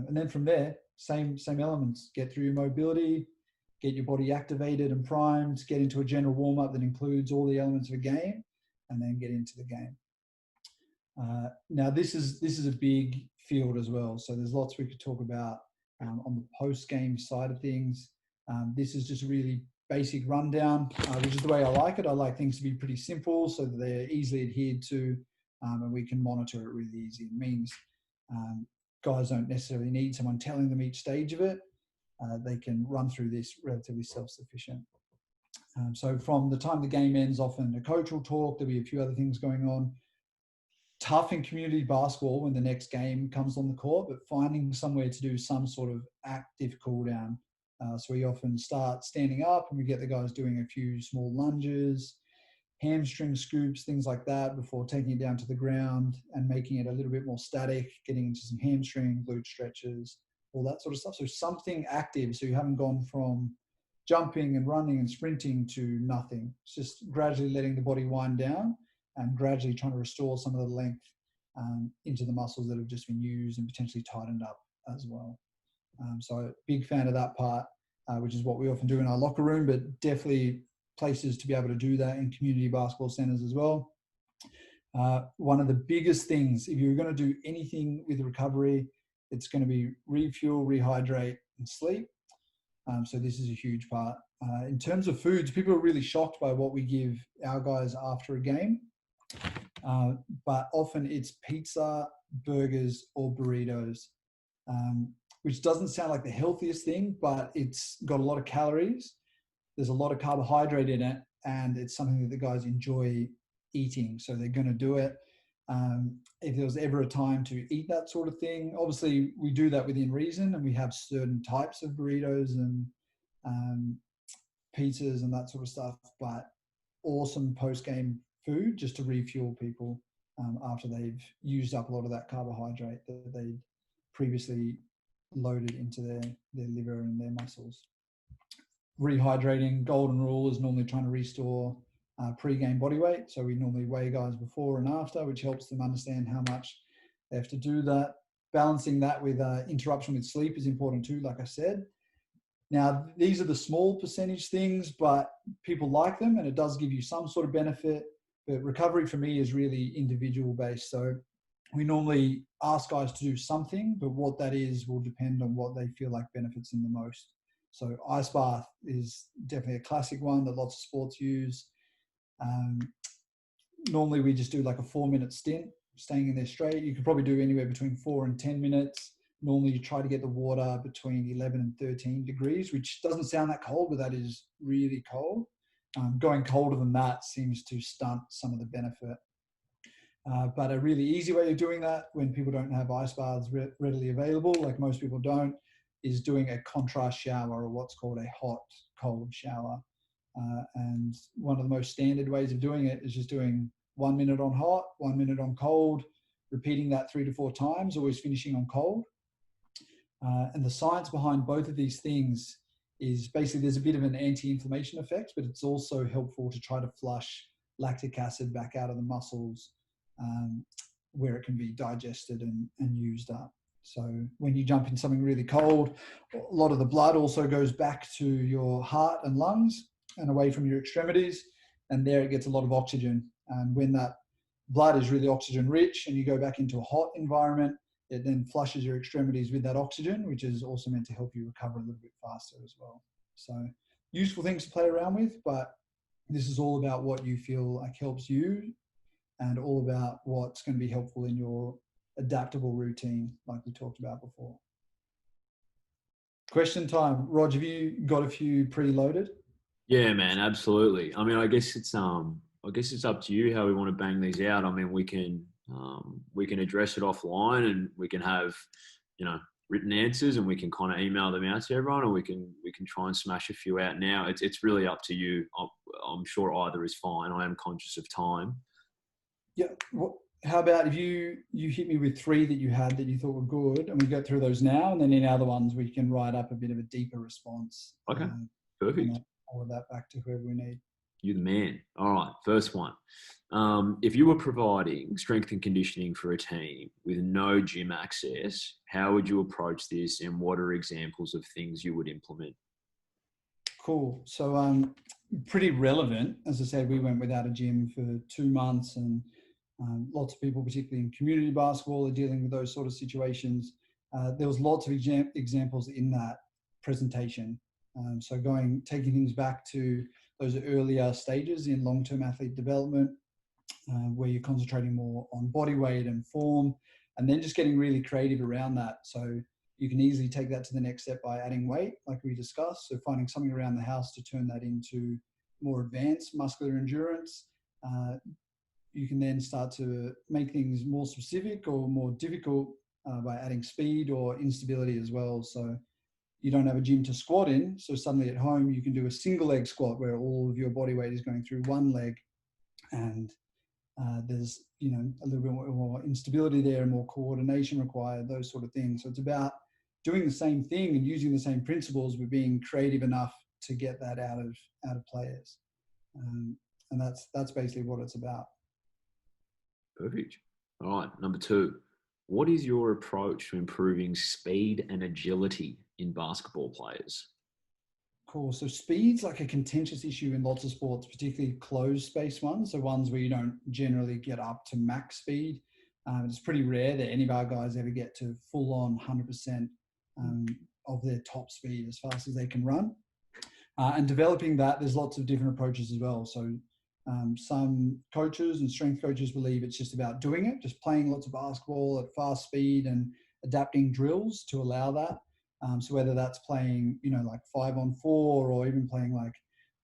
And then from there, same elements. Get through your mobility, get your body activated and primed, get into a general warm-up that includes all the elements of a game, and then get into the game. Now, this is a big field as well, so there's lots we could talk about on the post-game side of things. This is just a really basic rundown, which is the way I like it. I like things to be pretty simple so that they're easily adhered to, and we can monitor it really easy. It means guys don't necessarily need someone telling them each stage of it. They can run through this relatively self-sufficient. So from the time the game ends, often a coach will talk, there'll be a few other things going on. tough in community basketball when the next game comes on the court, but finding somewhere to do some sort of active cool down. So we often start standing up and we get the guys doing a few small lunges, hamstring scoops, things like that before taking it down to the ground and making it a little bit more static, getting into some hamstring, glute stretches, all that sort of stuff. So something active, so you haven't gone from jumping and running and sprinting to nothing. It's just gradually letting the body wind down and gradually trying to restore some of the length into the muscles that have just been used and potentially tightened up as well. So big fan of that part, which is what we often do in our locker room, but definitely places to be able to do that in community basketball centers as well. One of the biggest things, if you're going to do anything with recovery, it's going to be refuel, rehydrate, and sleep. So this is a huge part. In terms of foods, people are really shocked by what we give our guys after a game. But often it's pizza, burgers, or burritos, which doesn't sound like the healthiest thing, but it's got a lot of calories. There's a lot of carbohydrate in it, and it's something that the guys enjoy eating. So they're going to do it. If there was ever a time to eat that sort of thing, obviously we do that within reason, and we have certain types of burritos and pizzas and that sort of stuff, but awesome post-game food just to refuel people after they've used up a lot of that carbohydrate that they previously loaded into their liver and their muscles. Rehydrating, golden rule, is normally trying to restore pre-game body weight. So we normally weigh guys before and after, which helps them understand how much they have to do that. Balancing that with interruption with sleep is important too, like I said. Now, these are the small percentage things, but people like them and it does give you some sort of benefit. But recovery for me is really individual based. So we normally ask guys to do something, but what that is will depend on what they feel like benefits them the most. So ice bath is definitely a classic one that lots of sports use. Normally we just do like a 4-minute stint, staying in there straight. You could probably do anywhere between 4 and 10 minutes. Normally you try to get the water between 11 and 13 degrees, which doesn't sound that cold, but that is really cold. Going colder than that seems to stunt some of the benefit. But a really easy way of doing that when people don't have ice baths readily available, like most people don't, is doing a contrast shower, or what's called a hot cold shower. And one of the most standard ways of doing it is just doing 1 minute on hot, 1 minute on cold, repeating that 3 to 4 times, always finishing on cold. And the science behind both of these things is basically there's a bit of an anti-inflammation effect, but it's also helpful to try to flush lactic acid back out of the muscles where it can be digested and used up. So when you jump in something really cold, a lot of the blood also goes back to your heart and lungs and away from your extremities, and there it gets a lot of oxygen. And when that blood is really oxygen rich and you go back into a hot environment, it then flushes your extremities with that oxygen, which is also meant to help you recover a little bit faster as well. So useful things to play around with, but this is all about what you feel like helps you and all about what's going to be helpful in your adaptable routine, like we talked about before. Question time. Rog, have you got a few preloaded? Yeah, man, absolutely. I mean, I guess it's up to you how we want to bang these out. I mean, we can address it offline and we can have, written answers and we can kind of email them out to everyone, or we can try and smash a few out now. It's really up to you. I'm sure either is fine. I am conscious of time. Yeah. How about if you hit me with 3 that you had that you thought were good, and we go through those now, and then in other ones we can write up a bit of a deeper response. Okay, perfect. All of that back to whoever we need. You're the man. All right, first one. If you were providing strength and conditioning for a team with no gym access, how would you approach this, and what are examples of things you would implement? Cool. So pretty relevant. As I said, we went without a gym for 2 months, and lots of people, particularly in community basketball, are dealing with those sort of situations. There was lots of examples in that presentation. So taking things back to those earlier stages in long-term athlete development, where you're concentrating more on body weight and form, and then just getting really creative around that. So you can easily take that to the next step by adding weight, like we discussed. So finding something around the house to turn that into more advanced muscular endurance. you can then start to make things more specific or more difficult by adding speed or instability as well. So you don't have a gym to squat in, so suddenly at home you can do a single leg squat where all of your body weight is going through one leg, and there's a little bit more instability there and more coordination required, those sort of things. So it's about doing the same thing and using the same principles, but being creative enough to get that out of players, and that's basically what it's about. Perfect. All right, number 2. What is your approach to improving speed and agility in basketball players? Cool. So speed's like a contentious issue in lots of sports, particularly closed space ones. So ones where you don't generally get up to max speed. It's pretty rare that any of our guys ever get to full on 100% of their top speed as fast as they can run. And developing that, there's lots of different approaches as well. So some coaches and strength coaches believe it's just about doing it, just playing lots of basketball at fast speed and adapting drills to allow that. So whether that's playing, like 5-on-4 or even playing like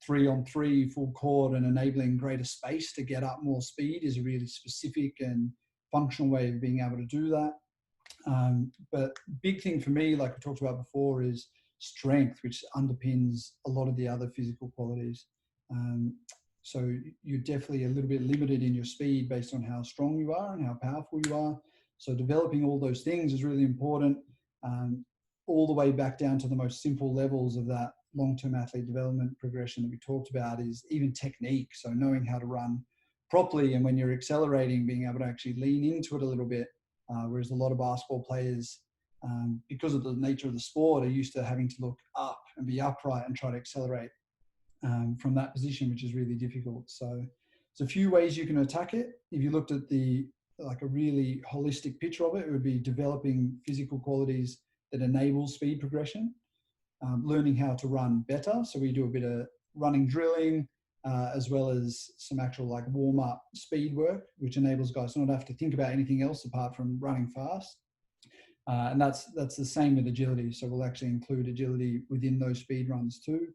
3-on-3 full court and enabling greater space to get up more speed is a really specific and functional way of being able to do that. But big thing for me, like we talked about before, is strength, which underpins a lot of the other physical qualities. So you're definitely a little bit limited in your speed based on how strong you are and how powerful you are. So developing all those things is really important. All the way back down to the most simple levels of that long-term athlete development progression that we talked about is even technique. So knowing how to run properly, and when you're accelerating, being able to actually lean into it a little bit. Whereas a lot of basketball players, because of the nature of the sport, are used to having to look up and be upright and try to accelerate from that position, which is really difficult. So there's a few ways you can attack it. If you looked at a really holistic picture of it, it would be developing physical qualities that enable speed progression, learning how to run better. So we do a bit of running drilling, as well as some actual like warm-up speed work, which enables guys to not have to think about anything else apart from running fast. And that's the same with agility. So we'll actually include agility within those speed runs too.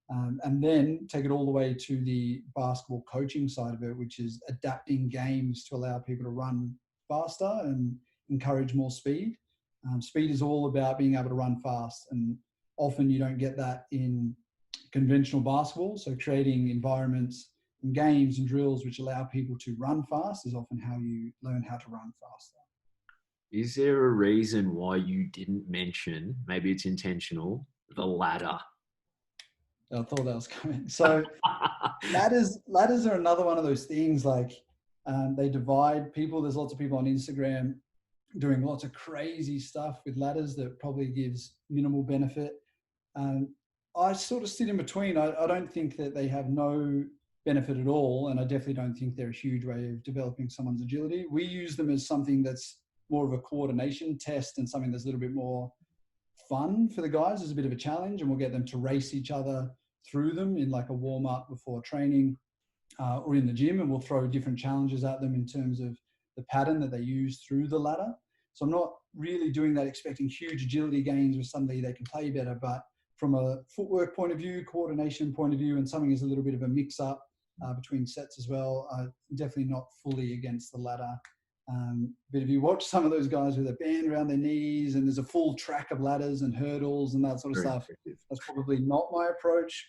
And then take it all the way to the basketball coaching side of it, which is adapting games to allow people to run faster and encourage more speed. Speed is all about being able to run fast, and often you don't get that in conventional basketball. So creating environments and games and drills which allow people to run fast is often how you learn how to run faster. Is there a reason why you didn't mention, maybe it's intentional, the ladder? I thought that was coming. So ladders are another one of those things, like they divide people. There's lots of people on Instagram doing lots of crazy stuff with ladders that probably gives minimal benefit. I sort of sit in between. I don't think that they have no benefit at all, and I definitely don't think they're a huge way of developing someone's agility. We use them as something that's more of a coordination test and something that's a little bit more fun for the guys, as a bit of a challenge, and we'll get them to race each other through them in like a warm-up before training or in the gym, and we'll throw different challenges at them in terms of the pattern that they use through the ladder. So I'm not really doing that expecting huge agility gains with somebody they can play better, but from a footwork point of view, coordination point of view, and something is a little bit of a mix-up between sets as well. Definitely not fully against the ladder. But if you watch some of those guys with a band around their knees and there's a full track of ladders and hurdles and that sort of stuff, that's probably not my approach.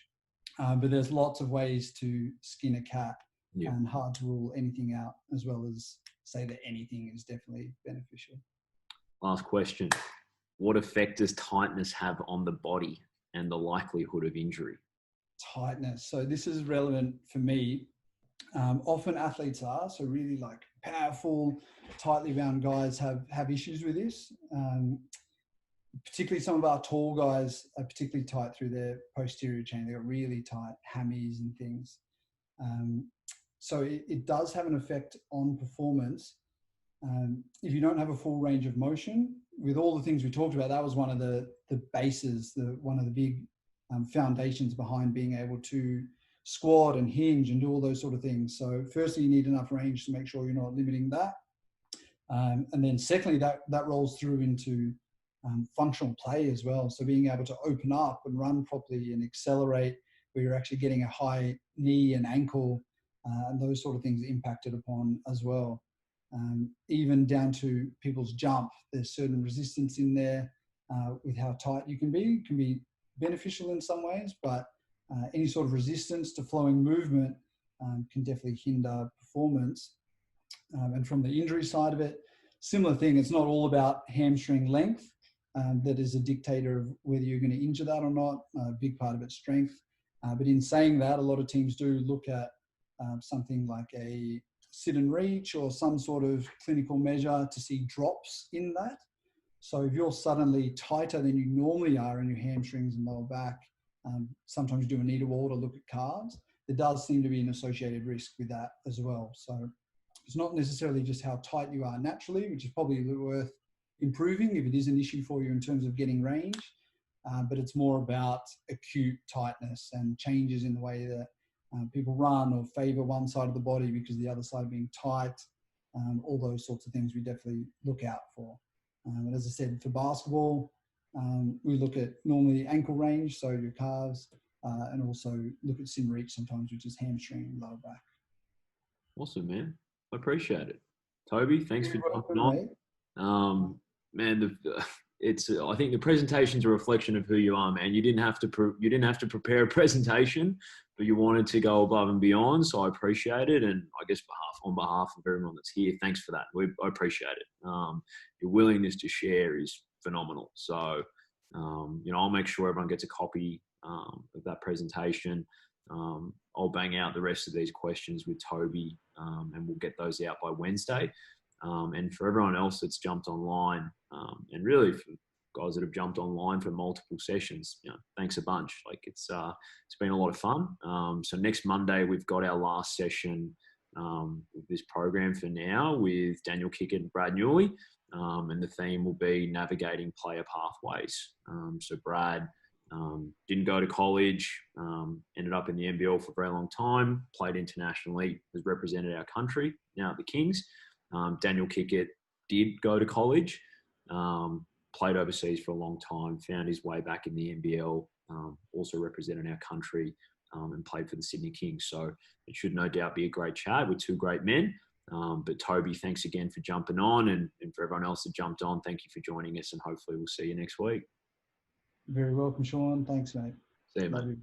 But there's lots of ways to skin a cat, and hard to rule anything out, as well as say that anything is definitely beneficial. Last question. What effect does tightness have on the body and the likelihood of injury? Tightness. So this is relevant for me. Often athletes are, so really like powerful, tightly bound guys have issues with this. Particularly some of our tall guys are particularly tight through their posterior chain. They've got really tight hammies and things. So it does have an effect on performance. If you don't have a full range of motion, with all the things we talked about, that was one of the bases, one of the big foundations behind being able to squat and hinge and do all those sort of things. So firstly, you need enough range to make sure you're not limiting that. And then secondly, that rolls through into functional play as well. So being able to open up and run properly and accelerate, where you're actually getting a high knee and ankle and those sort of things impacted upon as well. Even down to people's jump, there's certain resistance in there with how tight you can be. It can be beneficial in some ways, but any sort of resistance to flowing movement can definitely hinder performance. And from the injury side of it, similar thing, it's not all about hamstring length. That is a dictator of whether you're going to injure that or not. A big part of it's strength. But in saying that, a lot of teams do look at something like a sit and reach or some sort of clinical measure to see drops in that. So if you're suddenly tighter than you normally are in your hamstrings and lower back, sometimes you do a need a wall to look at calves. There does seem to be an associated risk with that as well. So it's not necessarily just how tight you are naturally, which is probably worth improving if it is an issue for you in terms of getting range, but it's more about acute tightness and changes in the way that people run or favour one side of the body because the other side being tight. All those sorts of things we definitely look out for. And as I said, for basketball, we look at normally ankle range, so your calves, and also look at sin reach sometimes, which is hamstring and lower back. Awesome, man. I appreciate it. Toby, thanks for jumping on. Man, I think the presentation's a reflection of who you are, man. You didn't have to prepare a presentation, but you wanted to go above and beyond. So I appreciate it, and I guess on behalf of everyone that's here, thanks for that. I appreciate it. Your willingness to share is phenomenal. So I'll make sure everyone gets a copy of that presentation. I'll bang out the rest of these questions with Toby, and we'll get those out by Wednesday. And for everyone else that's jumped online, and really for guys that have jumped online for multiple sessions, thanks a bunch. Like it's been a lot of fun. So next Monday we've got our last session with this program for now with Daniel Kickett and Brad Newley, and the theme will be navigating player pathways. So Brad didn't go to college, ended up in the NBL for a very long time, played internationally, has represented our country now at the Kings. Daniel Kickett did go to college, played overseas for a long time, found his way back in the NBL, also represented our country, and played for the Sydney Kings. So it should no doubt be a great chat with two great men. But Toby, thanks again for jumping on, and for everyone else that jumped on, thank you for joining us, and hopefully we'll see you next week. Very welcome, Sean. Thanks, mate. See you, mate.